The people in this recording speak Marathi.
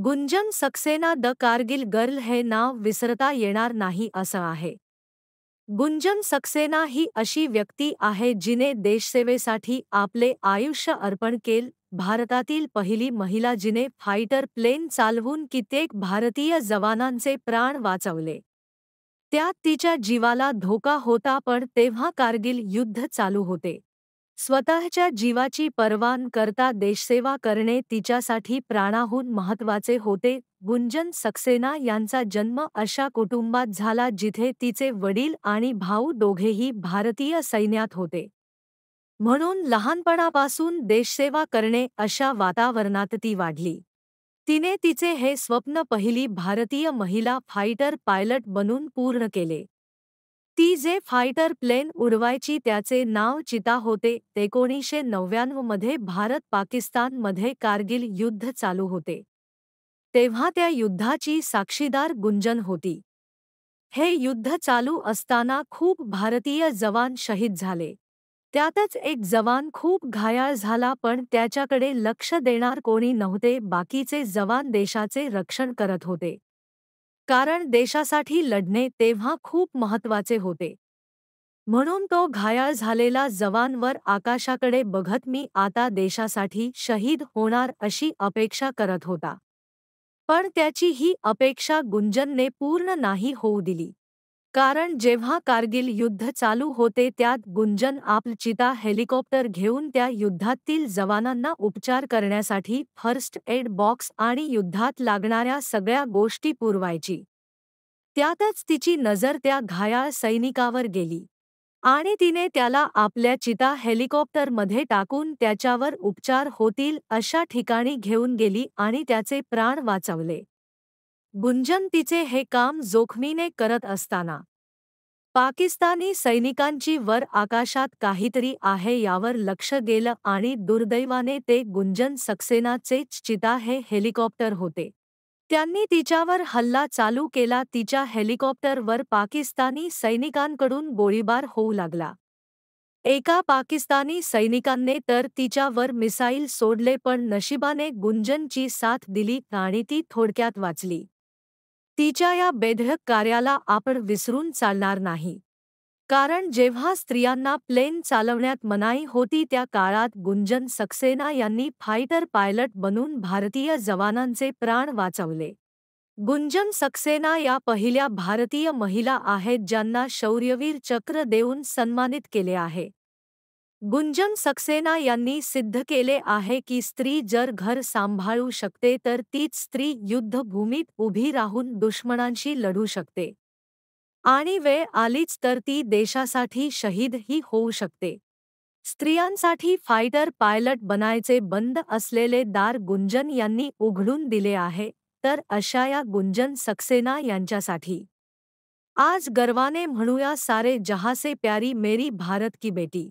Gunjan Saxena the Kargil girl हे नाव विसरता येणार नाही असं आहे. गुंजन सक्सेना ही अशी व्यक्ती आहे जिने देशसेवेसाठी आपले आयुष्य अर्पण केले. भारतातील पहिली महिला जिने फायटर प्लेन चालवून कित्येक भारतीय जवानांचे प्राण वाचवले. त्यात तिच्या जीवाला धोका होता, पण तेव्हा कारगिल युद्ध चालू होते. स्वतःच्या जीवाची पर्वा न करता देशसेवा करणे तिच्यासाठी प्राणाहून महत्त्वाचे होते. गुंजन सक्सेना यांचा जन्म अशा कुटुंबात झाला जिथे तिचे वडील आणि भाऊ दोघेही भारतीय सैन्यात होते. म्हणून लहानपणापासून देशसेवा करणे अशा वातावरणात ती वाढली. तिने तिचे हे स्वप्न पहिली भारतीय महिला फायटर पायलट बनून पूर्ण केले. ती जे फायटर प्लेन उडवायची त्याचे नाव चिता होते. 1999 मध्ये भारत-पाकिस्तानमध्ये कारगिल युद्ध चालू होते. तेव्हा त्या युद्धाची साक्षीदार गुंजन होती. हे युद्ध चालू असताना खूप भारतीय जवान शहीद झाले. त्यातच एक जवान खूप घायाळ झाला, पण त्याच्याकडे लक्ष देणार कोणी नव्हते. बाकीचे जवान देशाचे रक्षण करत होते. कारण देशासाठी लढणे तेव्हा खूप महत्त्वाचे होते. म्हणून तो घायाळ झालेला जवान वर आकाशाकडे बघत मी आता देशासाठी शहीद होणार अशी अपेक्षा करत होता. पण त्याची ही अपेक्षा गुंजनने पूर्ण नाही होऊ दिली. कारण जेव्हा कारगिल युद्ध चालू होते त्यात गुंजन आपलं चिता हेलिकॉप्टर घेऊन त्या युद्धातील जवानांना उपचार करण्यासाठी फर्स्ट एड बॉक्स आणि युद्धात लागणाऱ्या सगळ्या गोष्टी पुरवायची. त्यातच तिची नजर त्या घायाळ सैनिकावर गेली आणि तिने त्याला आपल्या चिता हेलिकॉप्टरमध्ये टाकून त्याच्यावर उपचार होतील अशा ठिकाणी घेऊन गेली आणि त्याचे प्राण वाचवले. गुंजन तिचे हे काम जोखमीने करत असताना पाकिस्तानी सैनिकांची वर आकाशात काहीतरी आहे यावर लक्ष गेलं आणि दुर्दैवाने ते गुंजन सक्सेनाचेच चिता हे हेलिकॉप्टर होते. त्यांनी तिच्यावर हल्ला चालू केला. तिच्या हेलिकॉप्टरवर पाकिस्तानी सैनिकांकडून गोळीबार होऊ लागला. एका पाकिस्तानी सैनिकांनी तर तिच्यावर मिसाईल सोडले, पण नशिबाने गुंजनची साथ दिली आणि ती थोडक्यात वाचली. तिच्या या बेधडक कार्याला आपण विसरून चालणार नाही. कारण जेव्हा स्त्रियांना प्लेन चालवण्यात मनाई होती त्या काळात गुंजन सक्सेना यांनी फायटर पायलट बनून भारतीय जवानांचे प्राण वाचवले. गुंजन सक्सेना या पहिल्या भारतीय महिला आहेत ज्यांना शौर्यवीर चक्र देऊन सन्मानित केले आहे. गुंजन सक्सेना यांनी सिद्ध केले आहे की स्त्री जर घर सांभाळू शकते तर तीच स्त्री युद्धभूमीत उभी राहून दुश्मनांशी लढू शकते. आणि वेळ आलीच तर ती देशासाठी शहीदही होऊ शकते. स्त्रियांसाठी फायटर पायलट बनायचे बंद असलेले दार गुंजन यांनी उघडून दिले आहे. तर अशा या गुंजन सक्सेना यांच्यासाठी आज गर्वाने म्हणूया, सारे जहां से प्यारी मेरी भारत की बेटी.